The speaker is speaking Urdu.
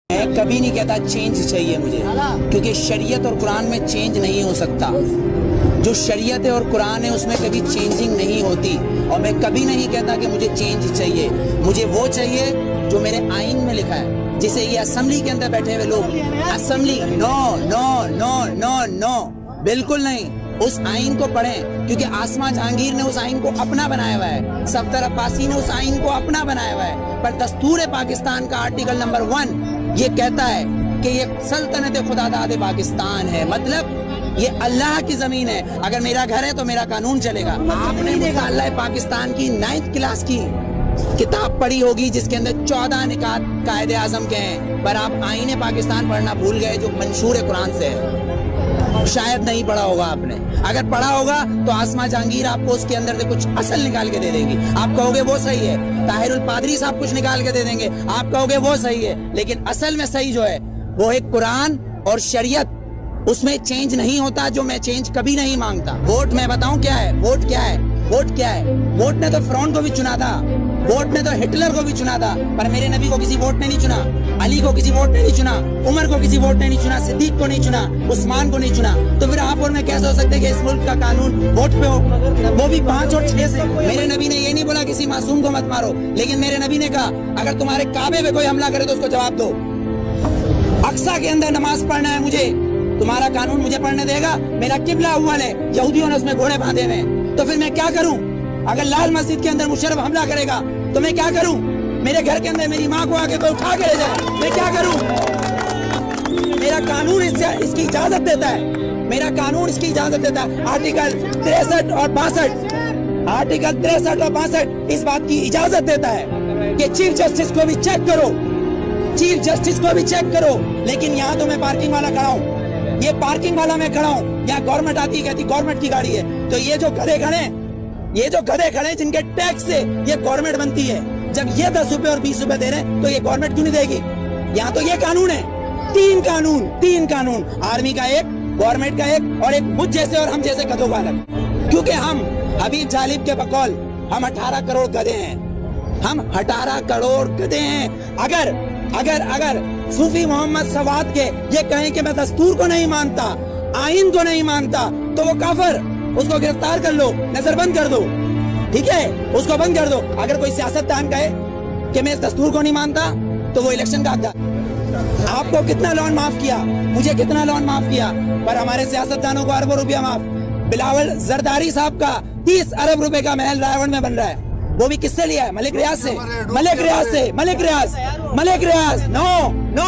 میں کبھی نہیں کہتا چینج چاہیے مجھے، کیونکہ شریعت اور قرآن میں چینج نہیں ہو سکتا۔ جو شریعت ہے اور قرآن ہے اس میں کبھی چینجنگ نہیں ہوتی، اور میں کبھی نہیں کہتا کہ مجھے چینج چاہیے۔ مجھے وہ چاہیے جو میرے آئین میں لکھا ہے، جسے یہ اسمبلی کے اندر بیٹھے ہوئے لوگ اسمبلی نو نو نو نو نو بالکل نہیں۔ اس آئین کو پڑھیں، کیونکہ آسما جہانگیر نے اس آئین کو اپنا بنایا ہوا ہے، صفدر عباسی نے اس آئین کو اپنا بنایا ہوا ہے، پر دستور پاکستان کا آرٹیکل نمبر 1 یہ کہتا ہے کہ یہ سلطنت خدا داد پاکستان ہے، مطلب یہ اللہ کی زمین ہے۔ اگر میرا گھر ہے تو میرا قانون چلے گا۔ آپ نے مطالعہ پاکستان کی 9th کلاس کی کتاب پڑھی ہوگی جس کے اندر 14 نکات قائد اعظم کے ہیں، پر آپ آئین پاکستان پڑھنا بھول گئے جو منشور قرآن سے ہے۔ شاید نہیں پڑھا ہوگا آپ نے، اگر پڑھا ہوگا تو آسما جہانگیر آپ کو اس کے اندر سے کچھ اصل نکال کے دے دیں گی، آپ کہو گے وہ صحیح ہے۔ طاہر الپادری صاحب کچھ نکال کے دے دیں گے، آپ کہو گے وہ صحیح ہے، لیکن اصل میں صحیح جو ہے وہ ایک قرآن اور شریعت، اس میں چینج نہیں ہوتا، جو میں چینج کبھی نہیں مانگتا۔ ووٹ میں بتاؤں کیا ہے، ووٹ کیا ہے، ووٹ کیا ہے؟ ووٹ نے تو فرعون کو بھی چنا تھا، ووٹ نے تو ہٹلر کو بھی چنا تھا، پر میرے نبی کو کسی ووٹ نے نہیں چنا، علی کو کسی ووٹ نے نہیں چنا، عمر کو کسی ووٹ نے نہیں چنا، صدیق کو نہیں چنا، عثمان کو نہیں چنا۔ تو پھر آپ اور میں کیسے ہو سکتے کہ اس ملک کا قانون ووٹ پہ ہو، وہ بھی 5 اور 6 سے؟ میرے نبی نے یہ نہیں بولا کسی معصوم کو مت مارو، لیکن میرے نبی نے کہا اگر تمہارے کعبے پہ کوئی حملہ کرے تو اس کو جواب دو۔ اقصی کے اندر نماز پڑھنا ہے مجھے، تمہارا قانون مجھے پڑھنے دے گا؟ میرا قبلہ اول ہے، یہودیوں نے اس میں گھوڑے باندھے ہوئے ہیں، تو پھر میں کیا کروں؟ اگر لال مسجد کے اندر مشرف حملہ کرے گا تو میں کیا کروں؟ میرے گھر کے اندر میری ماں کو آ کے کوئی اٹھا کے لے جائے، میں کیا کروں؟ میرا قانون اس کی اجازت دیتا ہے، میرا قانون اس کی اجازت دیتا ہے۔ آرٹیکل 63 اور 62 آرٹیکل 63 اور 62 اس بات کی اجازت دیتا ہے کہ چیف جسٹس کو بھی چیک کرو، چیف جسٹس کو بھی چیک کرو۔ لیکن یہاں تو میں پارکنگ والا کھڑا ہوں، یہ پارکنگ والا میں کھڑا ہوں، یہاں گورنمنٹ آتی ہے کہتی گورنمنٹ کی گاڑی ہے، تو یہ جو گدھے کھڑے ہیں، یہ جو گدھے کھڑے ہیں جن کے ٹیکس سے یہ گورنمنٹ بنتی ہے، جب یہ 10 روپے اور 20 روپے دے رہے ہیں تو یہ گورنمنٹ کیوں نہیں دے گی؟ یہاں تو یہ قانون ہے، 3 قانون، آرمی کا ایک، گورنمنٹ کا ایک، اور ایک مجھ جیسے اور ہم جیسے گدھوں کا الگ۔ کیونکہ ہم حبیب جالب کے بقول ہم 18 کروڑ گدھے ہیں، ہم 18 کروڑ گدھے ہیں۔ اگر صوفی محمد سواد کے یہ کہیں کہ میں دستور کو نہیں مانتا، آئین کو نہیں مانتا، تو وہ کافر، اس کو گرفتار کر لو، نظر بند کر دو، ٹھیک ہے، اس کو بند کر دو۔ اگر کوئی سیاستدان کہے کہ میں اس دستور کو نہیں مانتا تو وہ الیکشن کا حقدار۔ آپ کو کتنا لون معاف کیا، مجھے کتنا لون معاف کیا، پر ہمارے سیاستدانوں کو اربوں روپیہ معاف۔ بلاول زرداری صاحب کا 30 ارب روپے کا محل رائے گڑھ میں بن رہا ہے، وہ بھی کس سے لیا ہے؟ ملک ریاض سے، ملک ریاض سے، ملک ریاض نو